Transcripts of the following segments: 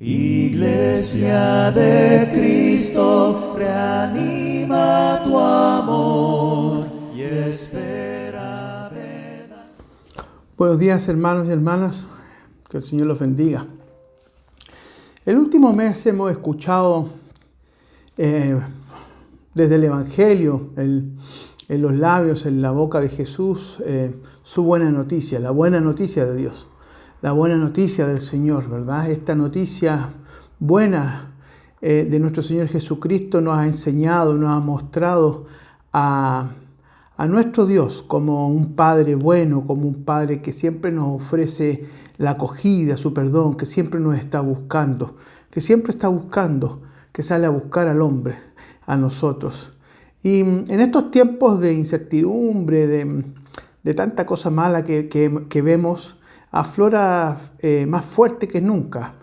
Iglesia de Cristo, reanima tu amor y espera verdad. Buenos días, hermanos y hermanas, que el Señor los bendiga. El último mes hemos escuchado desde el Evangelio, en los labios, en la boca de Jesús, su buena noticia, la buena noticia de Dios, la buena noticia del Señor, ¿verdad? Esta noticia buena de nuestro Señor Jesucristo nos ha enseñado, nos ha mostrado a nuestro Dios como un Padre bueno, como un Padre que siempre nos ofrece la acogida, su perdón, que siempre nos está buscando, que siempre está buscando, que sale a buscar al hombre, a nosotros. Y en estos tiempos de incertidumbre, de tanta cosa mala que vemos, aflora más fuerte que nunca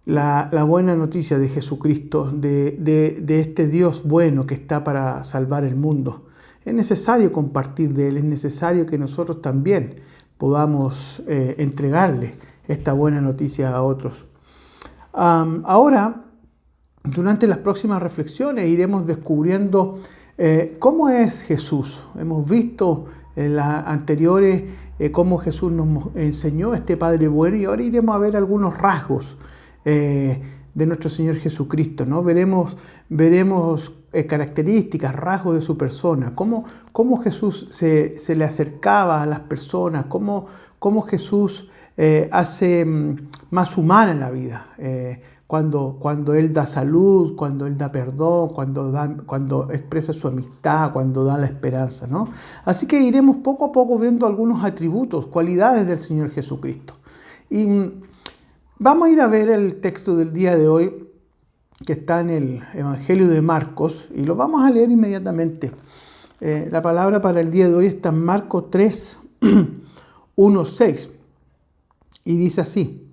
la buena noticia de Jesucristo, de este Dios bueno que está para salvar el mundo. Es necesario compartir de Él, es necesario que nosotros también podamos entregarle esta buena noticia a otros. Ahora, durante las próximas reflexiones iremos descubriendo cómo es Jesús. Hemos visto en las anteriores cómo Jesús nos enseñó este Padre bueno, y ahora iremos a ver algunos rasgos de nuestro Señor Jesucristo, ¿no? Veremos características, rasgos de su persona, cómo Jesús se le acercaba a las personas, cómo Jesús hace más humana la vida, cuando Él da salud, cuando Él da perdón, cuando expresa su amistad, cuando da la esperanza, ¿no? Así que iremos poco a poco viendo algunos atributos, cualidades del Señor Jesucristo. Y vamos a ir a ver el texto del día de hoy, que está en el Evangelio de Marcos, y lo vamos a leer inmediatamente. La palabra para el día de hoy está en Marcos 3, 1, 6, y dice así: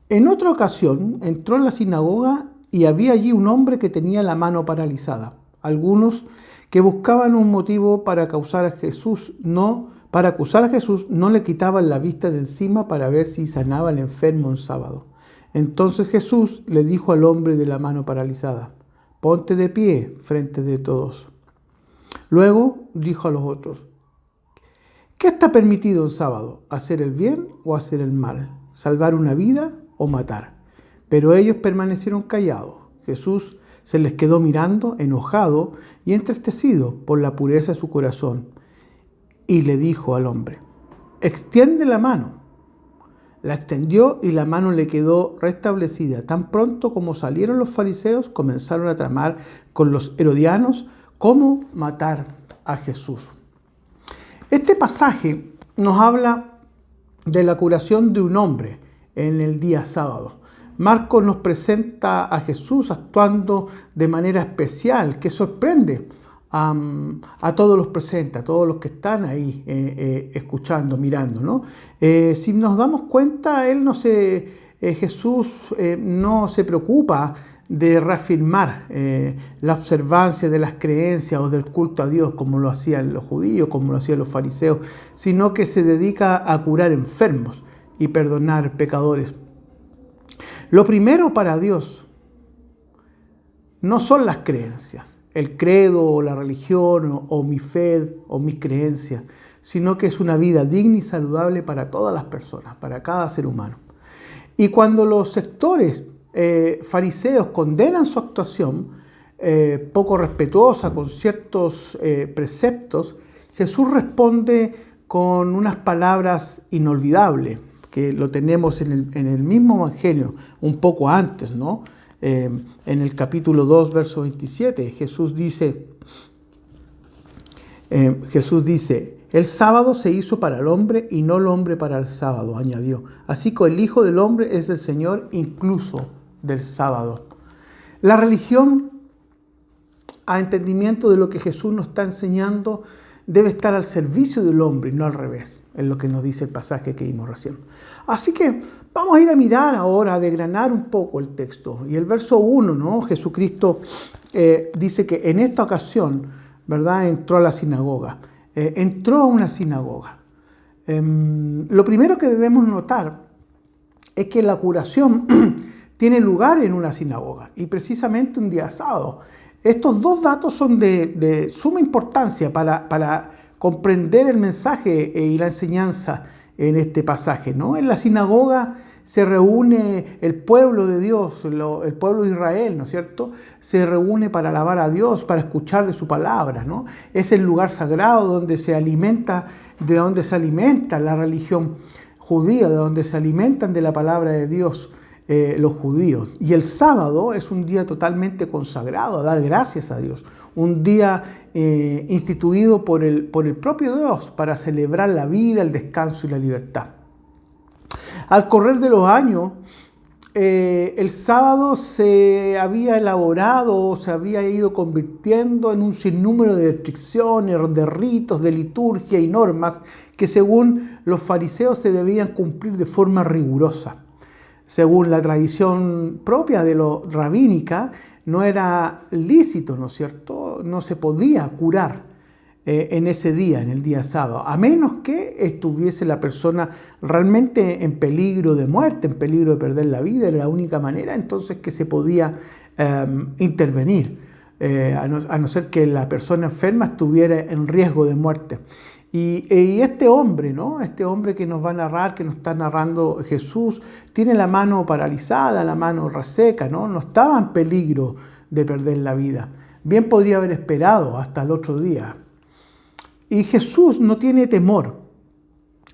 En otra ocasión entró en la sinagoga y había allí un hombre que tenía la mano paralizada. Algunos que buscaban un motivo para acusar a Jesús no le quitaban la vista de encima para ver si sanaba al enfermo un sábado. Entonces Jesús le dijo al hombre de la mano paralizada: ponte de pie frente de todos. Luego dijo a los otros: ¿qué está permitido un sábado? ¿Hacer el bien o hacer el mal? ¿Salvar una vida o matar? Pero ellos permanecieron callados. Jesús se les quedó mirando, enojado y entristecido por la pureza de su corazón, y le dijo al hombre: extiende la mano. La extendió y la mano le quedó restablecida. Tan pronto como salieron los fariseos, comenzaron a tramar con los herodianos cómo matar a Jesús. Este pasaje nos habla de la curación de un hombre en el día sábado. Marcos nos presenta a Jesús actuando de manera especial, que sorprende a todos los presentes, a todos los que están ahí escuchando, mirando, ¿no? Si nos damos cuenta, Jesús no se preocupa de reafirmar la observancia de las creencias o del culto a Dios como lo hacían los judíos, como lo hacían los fariseos, sino que se dedica a curar enfermos y perdonar pecadores. Lo primero para Dios no son las creencias, el credo o la religión o mi fe o mis creencias, sino que es una vida digna y saludable para todas las personas, para cada ser humano. Y cuando los sectores fariseos condenan su actuación poco respetuosa con ciertos preceptos, Jesús responde con unas palabras inolvidables, que lo tenemos en el mismo Evangelio, un poco antes, ¿no? En el capítulo 2, verso 27, Jesús dice, el sábado se hizo para el hombre y no el hombre para el sábado, añadió. Así que el Hijo del Hombre es el Señor incluso del sábado. La religión, a entendimiento de lo que Jesús nos está enseñando, debe estar al servicio del hombre y no al revés, es lo que nos dice el pasaje que vimos recién. Así que vamos a ir a mirar ahora, a desgranar un poco el texto. Y el verso 1, ¿no? Jesucristo dice que en esta ocasión, ¿verdad?, entró a la sinagoga. Entró a una sinagoga. Lo primero que debemos notar es que la curación tiene lugar en una sinagoga y precisamente un día sábado. Estos dos datos son de suma importancia para comprender el mensaje y la enseñanza en este pasaje, ¿no? En la sinagoga se reúne el pueblo de Dios, el pueblo de Israel, ¿no es cierto? Se reúne para alabar a Dios, para escuchar de su palabra, ¿no? Es el lugar sagrado donde se alimenta, de donde se alimenta la religión judía, de donde se alimentan de la palabra de Dios los judíos. Y el sábado es un día totalmente consagrado a dar gracias a Dios, un día instituido por el propio Dios para celebrar la vida, el descanso y la libertad. Al correr de los años, el sábado se había elaborado, se había ido convirtiendo en un sinnúmero de restricciones, de ritos, de liturgia y normas que según los fariseos se debían cumplir de forma rigurosa. Según la tradición propia de lo rabínica, no era lícito, ¿no es cierto? No se podía curar en ese día, en el día sábado, a menos que estuviese la persona realmente en peligro de muerte, en peligro de perder la vida. Era la única manera entonces que se podía intervenir, a no ser que la persona enferma estuviera en riesgo de muerte. Y este hombre, ¿no? Este hombre que nos va a narrar, que nos está narrando Jesús, tiene la mano paralizada, la mano reseca, ¿no? No estaba en peligro de perder la vida. Bien podría haber esperado hasta el otro día. Y Jesús no tiene temor,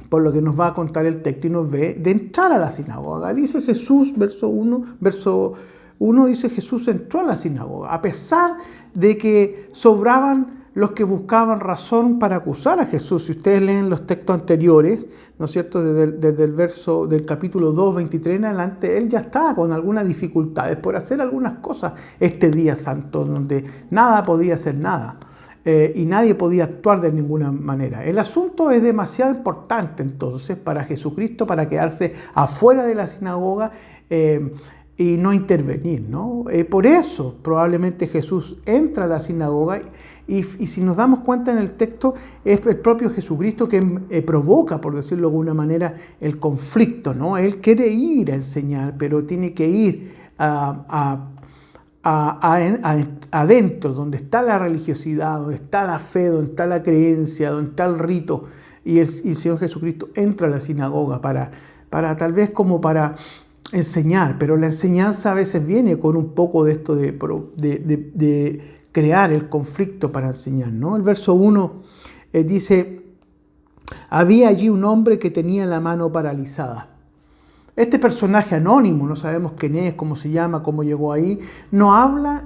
por lo que nos va a contar el texto y nos ve, de entrar a la sinagoga. Dice Jesús, verso 1 dice: Jesús entró a la sinagoga, a pesar de que sobraban los que buscaban razón para acusar a Jesús. Si ustedes leen los textos anteriores, ¿no es cierto?, desde el verso del capítulo 2, 23 en adelante, él ya estaba con algunas dificultades por hacer algunas cosas este día santo, donde nada podía hacer nada. Y nadie podía actuar de ninguna manera. El asunto es demasiado importante entonces para Jesucristo para quedarse afuera de la sinagoga y no intervenir, ¿no? Por eso probablemente Jesús entra a la sinagoga y si nos damos cuenta en el texto es el propio Jesucristo que provoca, por decirlo de alguna manera, el conflicto, ¿no? Él quiere ir a enseñar, pero tiene que ir adentro, donde está la religiosidad, donde está la fe, donde está la creencia, donde está el rito, y el Señor Jesucristo entra a la sinagoga para tal vez como para enseñar, pero la enseñanza a veces viene con un poco de esto de crear el conflicto para enseñar, ¿no? El verso 1 dice: había allí un hombre que tenía la mano paralizada. Este personaje anónimo, no sabemos quién es, cómo se llama, cómo llegó ahí, no habla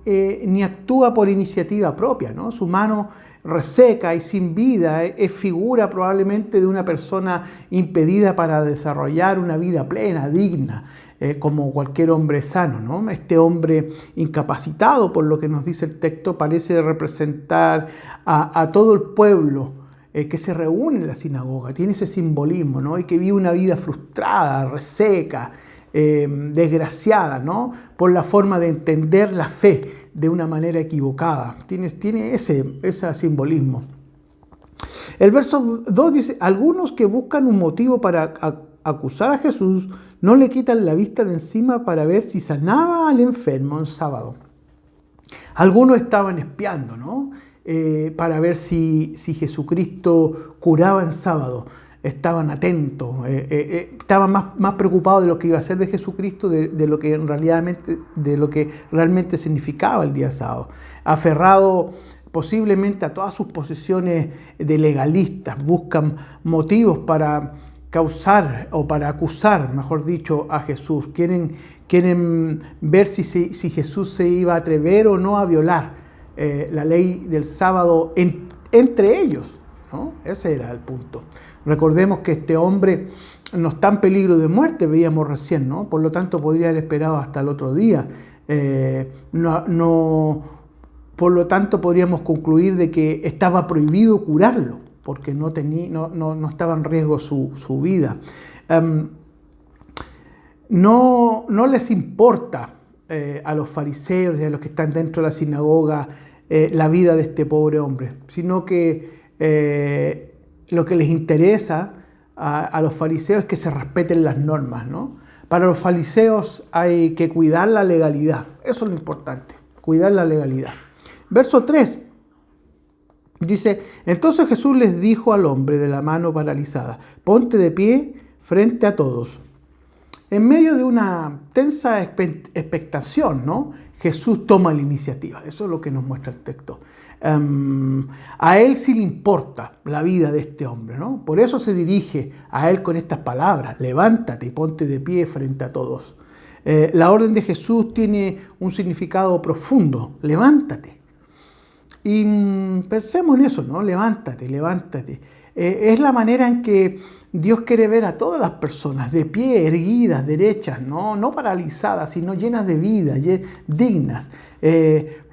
ni actúa por iniciativa propia, ¿no? Su mano reseca y sin vida es figura probablemente de una persona impedida para desarrollar una vida plena, digna, como cualquier hombre sano, ¿no? Este hombre incapacitado, por lo que nos dice el texto, parece representar a todo el pueblo que se reúne en la sinagoga, tiene ese simbolismo, ¿no? Y que vive una vida frustrada, reseca, desgraciada, ¿no? Por la forma de entender la fe de una manera equivocada. Tiene ese simbolismo. El verso 2 dice: algunos que buscan un motivo para acusar a Jesús no le quitan la vista de encima para ver si sanaba al enfermo en sábado. Algunos estaban espiando, ¿no? Para ver si Jesucristo curaba en sábado. Estaban atentos, estaban más preocupados de lo que iba a hacer de Jesucristo, de lo que realmente significaba el día sábado. Aferrado posiblemente a todas sus posiciones de legalistas, buscan motivos para causar o para acusar, mejor dicho, a Jesús. Quieren ver si Jesús se iba a atrever o no a violar la ley del sábado entre ellos, ¿no? Ese era el punto. Recordemos que este hombre no está en peligro de muerte, veíamos recién, ¿no? Por lo tanto, podría haber esperado hasta el otro día. Por lo tanto, podríamos concluir de que estaba prohibido curarlo, porque no estaba en riesgo su vida. No les importa a los fariseos y a los que están dentro de la sinagoga la vida de este pobre hombre, sino que lo que les interesa a los fariseos es que se respeten las normas, ¿no? Para los fariseos hay que cuidar la legalidad. Eso es lo importante, cuidar la legalidad. Verso 3 dice, entonces Jesús les dijo al hombre de la mano paralizada, ponte de pie frente a todos. En medio de una tensa expectación, ¿no? Jesús toma la iniciativa. Eso es lo que nos muestra el texto. A él sí le importa la vida de este hombre, ¿no? Por eso se dirige a él con estas palabras, levántate y ponte de pie frente a todos. La orden de Jesús tiene un significado profundo, levántate. Y pensemos en eso, ¿no? Levántate, levántate. Es la manera en que Dios quiere ver a todas las personas de pie, erguidas, derechas, no paralizadas, sino llenas de vida, dignas.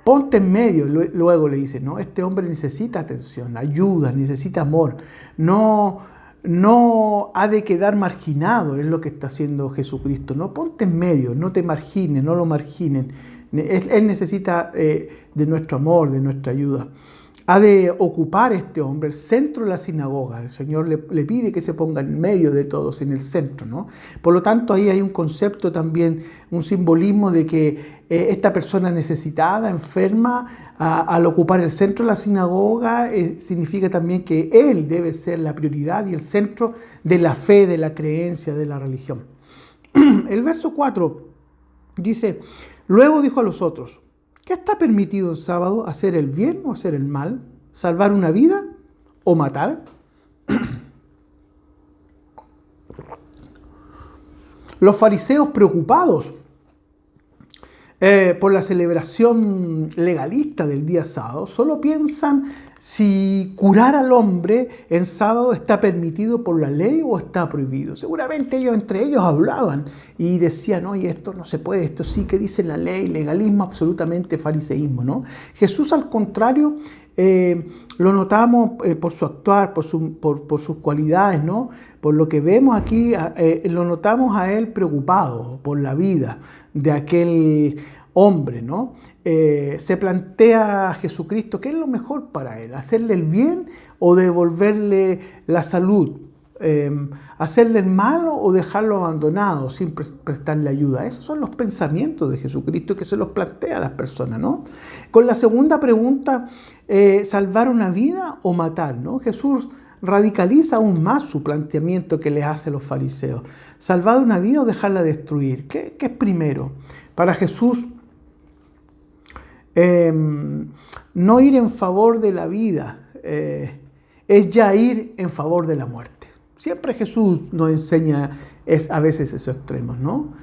Ponte en medio, luego le dice, ¿no? Este hombre necesita atención, ayuda, necesita amor. No ha de quedar marginado, es lo que está haciendo Jesucristo. No, ponte en medio, no te margines, no lo marginen. Él necesita de nuestro amor, de nuestra ayuda. Ha de ocupar este hombre el centro de la sinagoga. El Señor le pide que se ponga en medio de todos, en el centro, ¿no? Por lo tanto, ahí hay un concepto también, un simbolismo de que esta persona necesitada, enferma, al ocupar el centro de la sinagoga, significa también que Él debe ser la prioridad y el centro de la fe, de la creencia, de la religión. El verso 4 dice, luego dijo a los otros, ¿qué está permitido el sábado? ¿Hacer el bien o hacer el mal? ¿Salvar una vida o matar? Los fariseos preocupados por la celebración legalista del día sábado solo piensan si curar al hombre en sábado está permitido por la ley o está prohibido. Seguramente entre ellos hablaban y decían, oye, esto no se puede, esto sí que dice la ley, legalismo, absolutamente fariseísmo, ¿no? Jesús, al contrario, lo notamos por su actuar, por sus cualidades, ¿no? Por lo que vemos aquí, lo notamos a él preocupado por la vida de aquel hombre, ¿no? Se plantea a Jesucristo qué es lo mejor para él, hacerle el bien o devolverle la salud, hacerle el mal o dejarlo abandonado sin prestarle ayuda. Esos son los pensamientos de Jesucristo que se los plantea a las personas, ¿no? Con la segunda pregunta, ¿salvar una vida o matar? ¿No? Jesús radicaliza aún más su planteamiento que les hace a los fariseos. ¿Salvar una vida o dejarla destruir? ¿Qué es primero? Para Jesús, no ir en favor de la vida es ya ir en favor de la muerte. Siempre Jesús nos enseña a veces esos extremos, ¿no?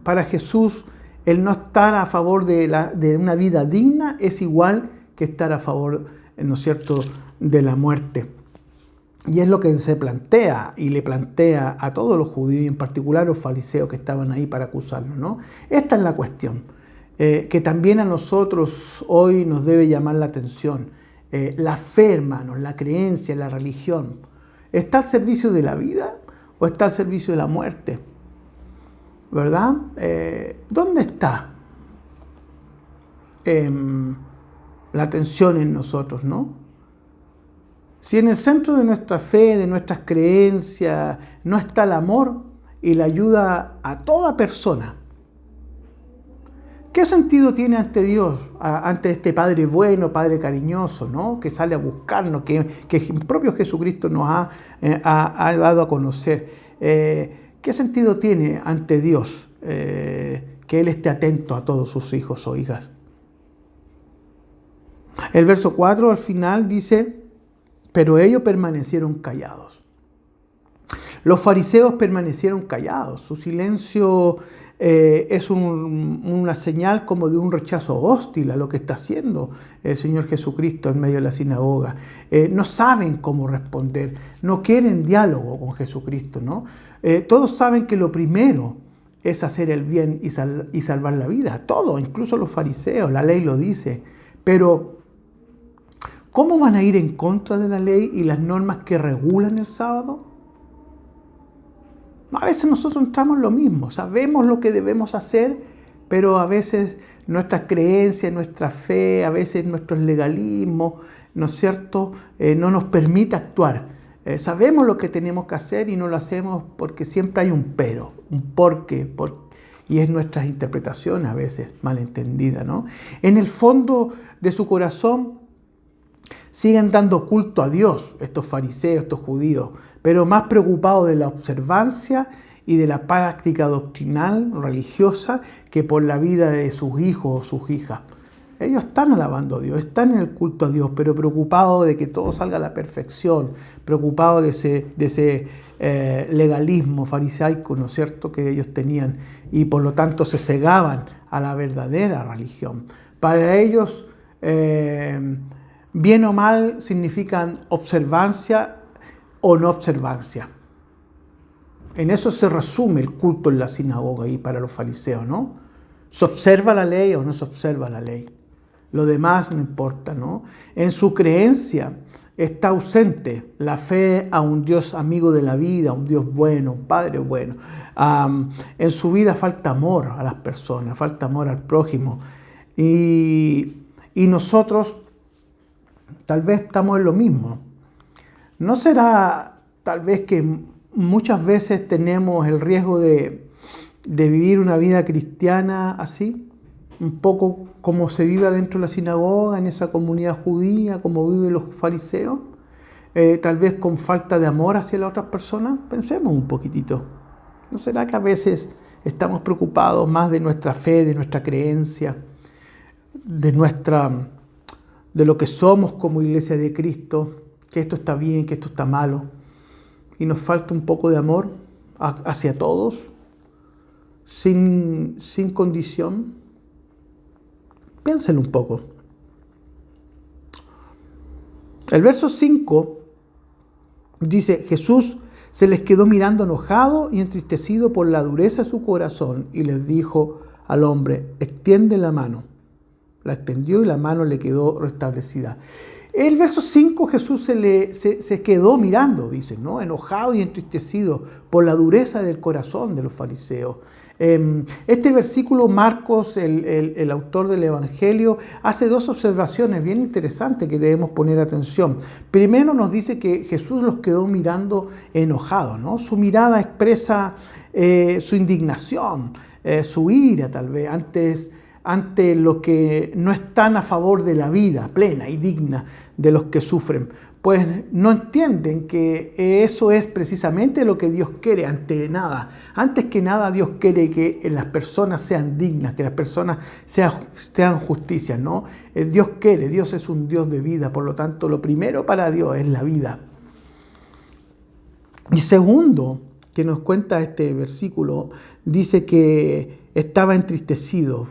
Para Jesús, el no estar a favor de una vida digna es igual que estar a favor, ¿no es cierto?, de la muerte. Y es lo que se plantea y le plantea a todos los judíos y en particular a los fariseos que estaban ahí para acusarlo, ¿no? Esta es la cuestión, que también a nosotros hoy nos debe llamar la atención. La fe, hermanos, la creencia, la religión, ¿está al servicio de la vida o está al servicio de la muerte? ¿Verdad? ¿Dónde está la atención en nosotros, no? Si en el centro de nuestra fe, de nuestras creencias, no está el amor y la ayuda a toda persona, ¿qué sentido tiene ante Dios, ante este Padre bueno, Padre cariñoso, ¿no?, que sale a buscarnos, que el propio Jesucristo nos ha dado a conocer? ¿Qué sentido tiene ante Dios que Él esté atento a todos sus hijos o hijas? El verso 4 al final dice, pero ellos permanecieron callados. Los fariseos permanecieron callados. Su silencio es una señal como de un rechazo hostil a lo que está haciendo el Señor Jesucristo en medio de la sinagoga. No saben cómo responder, no quieren diálogo con Jesucristo, ¿no? Todos saben que lo primero es hacer el bien y salvar la vida. Todos, incluso los fariseos, la ley lo dice. Pero ¿cómo van a ir en contra de la ley y las normas que regulan el sábado? A veces nosotros entramos en lo mismo, sabemos lo que debemos hacer, pero a veces nuestras creencias, nuestra fe, a veces nuestros legalismos, ¿no es cierto?, no nos permite actuar Sabemos lo que tenemos que hacer y no lo hacemos porque siempre hay un pero, un porqué, y es nuestras interpretaciones a veces malentendidas, ¿no? En el fondo de su corazón siguen dando culto a Dios, estos fariseos, estos judíos, pero más preocupados de la observancia y de la práctica doctrinal, religiosa, que por la vida de sus hijos o sus hijas. Ellos están alabando a Dios, están en el culto a Dios, pero preocupados de que todo salga a la perfección, preocupados de ese legalismo farisaico, ¿no es cierto?, que ellos tenían, y por lo tanto se cegaban a la verdadera religión. Para ellos, bien o mal significan observancia o no observancia. En eso se resume el culto en la sinagoga y para los fariseos, ¿no? ¿Se observa la ley o no se observa la ley? Lo demás no importa, ¿no? En su creencia está ausente la fe a un Dios amigo de la vida, un Dios bueno, un Padre bueno. En su vida falta amor a las personas, falta amor al prójimo. Y nosotros tal vez estamos en lo mismo. ¿No será tal vez que muchas veces tenemos el riesgo de vivir una vida cristiana así? Un poco como se vive dentro de la sinagoga, en esa comunidad judía, como viven los fariseos, tal vez con falta de amor hacia las otras personas. Pensemos un poquitito. ¿No será que a veces estamos preocupados más de nuestra fe, de nuestra creencia, de lo que somos como iglesia de Cristo, que esto está bien, que esto está malo, y nos falta un poco de amor hacia todos, sin condición? Piénsenlo un poco. El verso 5 dice: Jesús se les quedó mirando enojado y entristecido por la dureza de su corazón y les dijo al hombre: extiende la mano. La extendió y la mano le quedó restablecida. El verso 5 Jesús se quedó mirando, dice, ¿no? Enojado y entristecido por la dureza del corazón de los fariseos. Este versículo, Marcos, el autor del Evangelio, hace dos observaciones bien interesantes que debemos poner atención. Primero nos dice que Jesús los quedó mirando enojados, ¿no? Su mirada expresa su indignación, su ira tal vez, ante lo que no están a favor de la vida plena y digna de los que sufren. Pues no entienden que eso es precisamente lo que Dios quiere ante nada. Antes que nada, Dios quiere que las personas sean dignas, que las personas sean justicia, ¿no? Dios es un Dios de vida, por lo tanto, lo primero para Dios es la vida. Y segundo, que nos cuenta este versículo, dice que estaba entristecido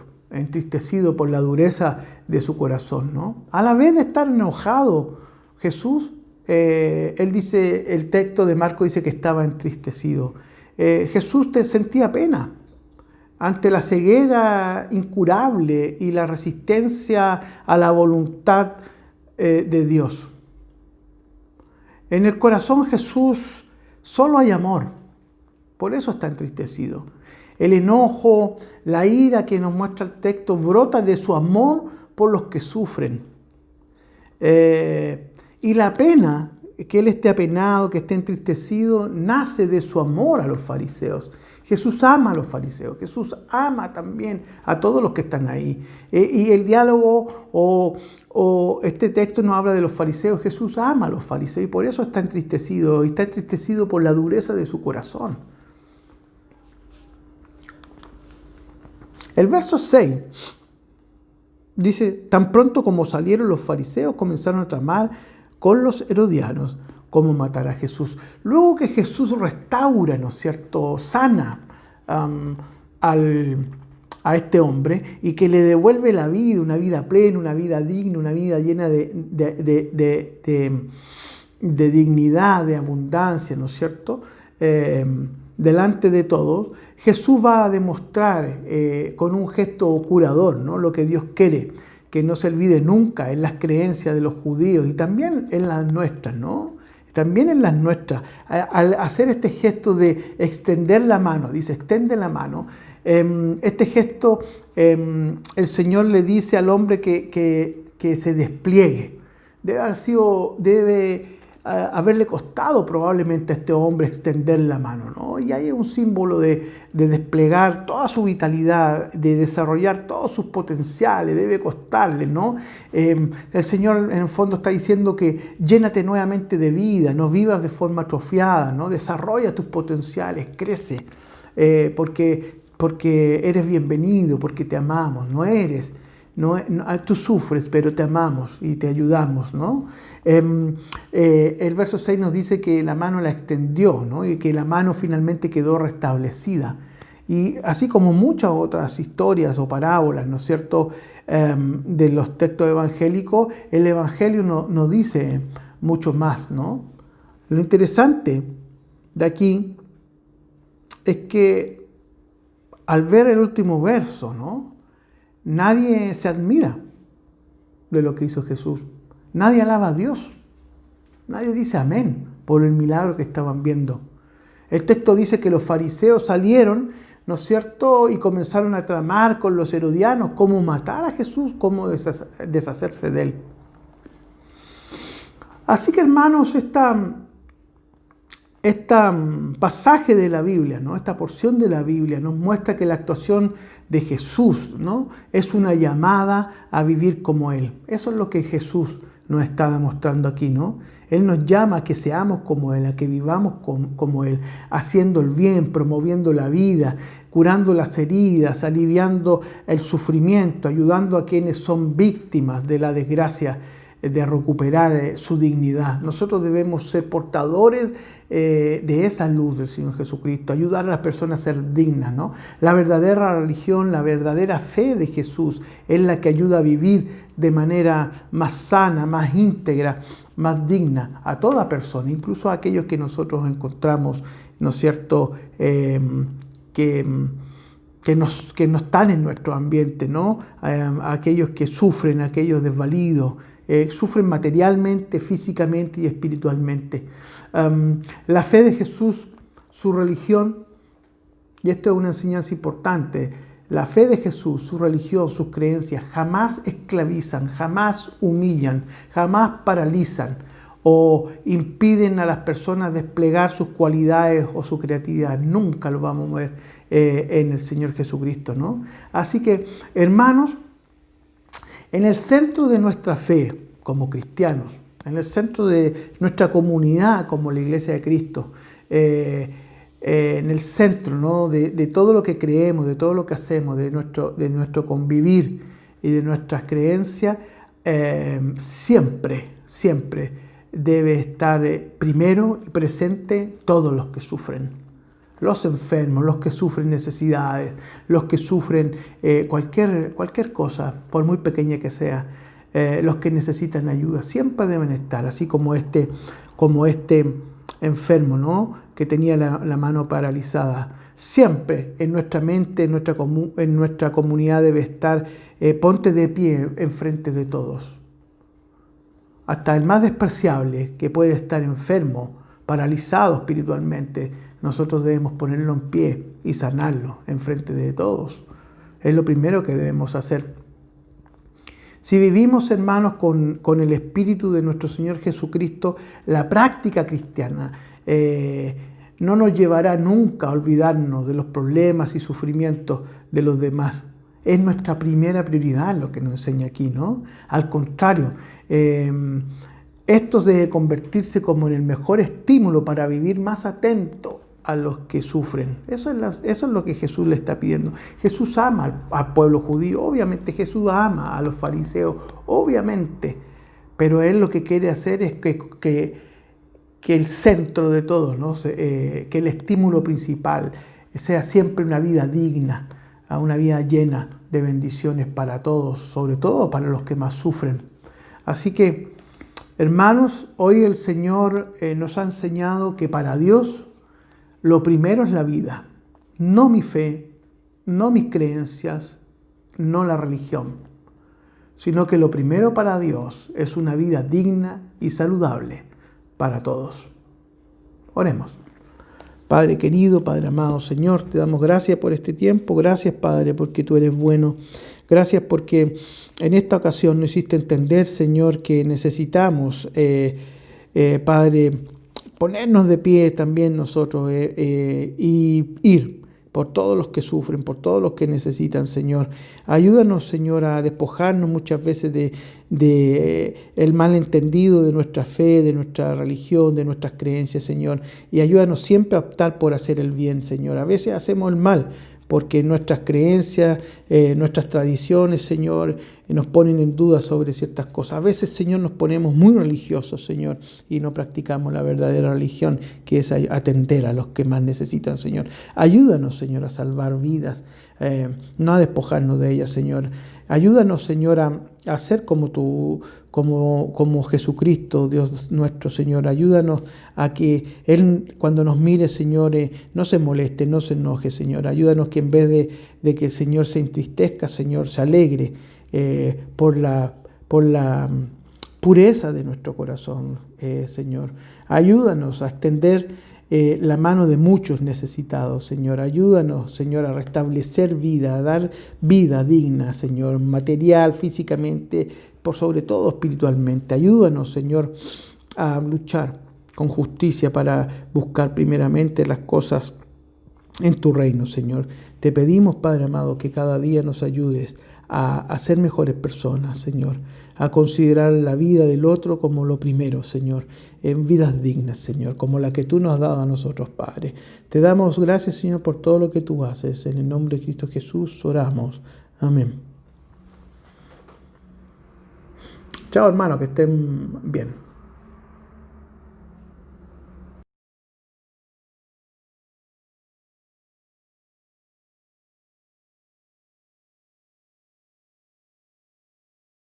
por la dureza de su corazón, ¿no? A la vez de estar enojado, Jesús, él dice, el texto de Marcos dice que estaba entristecido. Jesús sentía pena ante la ceguera incurable y la resistencia a la voluntad de Dios. En el corazón de Jesús solo hay amor, por eso está entristecido. El enojo, la ira que nos muestra el texto brota de su amor por los que sufren. Y la pena, que él esté apenado, que esté entristecido, nace de su amor a los fariseos. Jesús ama a los fariseos, Jesús ama también a todos los que están ahí. Y el diálogo o este texto nos habla de los fariseos. Jesús ama a los fariseos y por eso está entristecido. Y está entristecido por la dureza de su corazón. El verso 6 dice: tan pronto como salieron los fariseos, comenzaron a tramar con los herodianos cómo matar a Jesús. Luego que Jesús restaura, ¿no es cierto?, sana a este hombre y que le devuelve la vida, una vida plena, una vida digna, una vida llena de dignidad, de abundancia, ¿no es cierto?, delante de todos, Jesús va a demostrar con un gesto curador, ¿no?, lo que Dios quiere, que no se olvide nunca en las creencias de los judíos y también en las nuestras, ¿no? También en las nuestras. Al hacer este gesto de extender la mano, dice, extiende la mano, este gesto el Señor le dice al hombre que se despliegue. Debe haberle costado probablemente a este hombre extender la mano, ¿no? Y ahí es un símbolo de desplegar toda su vitalidad, de desarrollar todos sus potenciales, debe costarle, ¿no? El Señor en el fondo está diciendo que llénate nuevamente de vida, no vivas de forma atrofiada, ¿no? Desarrolla tus potenciales, crece, porque eres bienvenido, porque te amamos, tú sufres, pero te amamos y te ayudamos, ¿no? El verso 6 nos dice que la mano la extendió, ¿no? Y que la mano finalmente quedó restablecida. Y así como muchas otras historias o parábolas, ¿no es cierto?, de los textos evangélicos, el Evangelio no dice mucho más, ¿no? Lo interesante de aquí es que al ver el último verso, ¿no?, nadie se admira de lo que hizo Jesús. Nadie alaba a Dios. Nadie dice amén por el milagro que estaban viendo. El texto dice que los fariseos salieron, ¿no es cierto?, y comenzaron a tramar con los herodianos cómo matar a Jesús, cómo deshacerse de él. Así que, hermanos, este pasaje de la Biblia, ¿no?, esta porción de la Biblia nos muestra que la actuación de Jesús, ¿no?, es una llamada a vivir como Él. Eso es lo que Jesús nos está demostrando aquí, ¿no? Él nos llama a que seamos como Él, a que vivamos como Él, haciendo el bien, promoviendo la vida, curando las heridas, aliviando el sufrimiento, ayudando a quienes son víctimas de la desgracia, de recuperar su dignidad. Nosotros debemos ser portadores de esa luz del Señor Jesucristo, ayudar a las personas a ser dignas, ¿no? La verdadera religión, la verdadera fe de Jesús es la que ayuda a vivir de manera más sana, más íntegra, más digna a toda persona, incluso a aquellos que nosotros encontramos, ¿no es cierto?, que no están en nuestro ambiente, ¿no? A aquellos que sufren, a aquellos desvalidos, sufren materialmente, físicamente y espiritualmente. La fe de Jesús, su religión, y esto es una enseñanza importante, la fe de Jesús, su religión, sus creencias jamás esclavizan, jamás humillan, jamás paralizan o impiden a las personas desplegar sus cualidades o su creatividad. Nunca lo vamos a ver en el Señor Jesucristo, ¿no? Así que, hermanos, en el centro de nuestra fe como cristianos, en el centro de nuestra comunidad como la Iglesia de Cristo, en el centro, ¿no?, de todo lo que creemos, de todo lo que hacemos, de nuestro convivir y de nuestras creencias, siempre debe estar primero y presente todos los que sufren. Los enfermos, los que sufren necesidades, los que sufren cualquier cosa, por muy pequeña que sea, los que necesitan ayuda, siempre deben estar, así como este enfermo, ¿no?, que tenía la mano paralizada. Siempre en nuestra mente, en nuestra comunidad debe estar, ponte de pie enfrente de todos. Hasta el más despreciable que puede estar enfermo, paralizado espiritualmente, nosotros debemos ponerlo en pie y sanarlo enfrente de todos. Es lo primero que debemos hacer. Si vivimos, hermanos, con el Espíritu de nuestro Señor Jesucristo, la práctica cristiana no nos llevará nunca a olvidarnos de los problemas y sufrimientos de los demás. Es nuestra primera prioridad lo que nos enseña aquí, ¿no? Al contrario, esto debe convertirse como en el mejor estímulo para vivir más atento a los que sufren. Eso es lo que Jesús le está pidiendo. Jesús ama al pueblo judío, obviamente Jesús ama a los fariseos, obviamente, pero Él lo que quiere hacer es que el centro de todo, ¿no?, que el estímulo principal sea siempre una vida digna, una vida llena de bendiciones para todos, sobre todo para los que más sufren. Así que, hermanos, hoy el Señor nos ha enseñado que para Dios lo primero es la vida, no mi fe, no mis creencias, no la religión, sino que lo primero para Dios es una vida digna y saludable para todos. Oremos. Padre querido, Padre amado, Señor, te damos gracias por este tiempo. Gracias, Padre, porque tú eres bueno. Gracias porque en esta ocasión nos hiciste entender, Señor, que necesitamos Padre, ponernos de pie también nosotros y ir por todos los que sufren, por todos los que necesitan, Señor. Ayúdanos, Señor, a despojarnos muchas veces de el malentendido de nuestra fe, de nuestra religión, de nuestras creencias, Señor. Y ayúdanos siempre a optar por hacer el bien, Señor. A veces hacemos el mal porque nuestras creencias, nuestras tradiciones, Señor, nos ponen en duda sobre ciertas cosas. A veces, Señor, nos ponemos muy religiosos, Señor, y no practicamos la verdadera religión, que es atender a los que más necesitan, Señor. Ayúdanos, Señor, a salvar vidas, no a despojarnos de ellas, Señor. Ayúdanos, Señor, a ser como tú, como Jesucristo, Dios nuestro, Señor. Ayúdanos a que Él, cuando nos mire, Señor, no se moleste, no se enoje, Señor. Ayúdanos que en vez de que el Señor se entristezca, Señor, se alegre por la pureza de nuestro corazón, Señor. Ayúdanos a extender la mano de muchos necesitados, Señor. Ayúdanos, Señor, a restablecer vida, a dar vida digna, Señor, material, físicamente, por sobre todo espiritualmente. Ayúdanos, Señor, a luchar con justicia para buscar primeramente las cosas en tu reino, Señor. Te pedimos, Padre amado, que cada día nos ayudes a ser mejores personas, Señor, a considerar la vida del otro como lo primero, Señor, en vidas dignas, Señor, como la que tú nos has dado a nosotros, Padre. Te damos gracias, Señor, por todo lo que tú haces. En el nombre de Cristo Jesús oramos. Amén. Chao, hermano, que estén bien.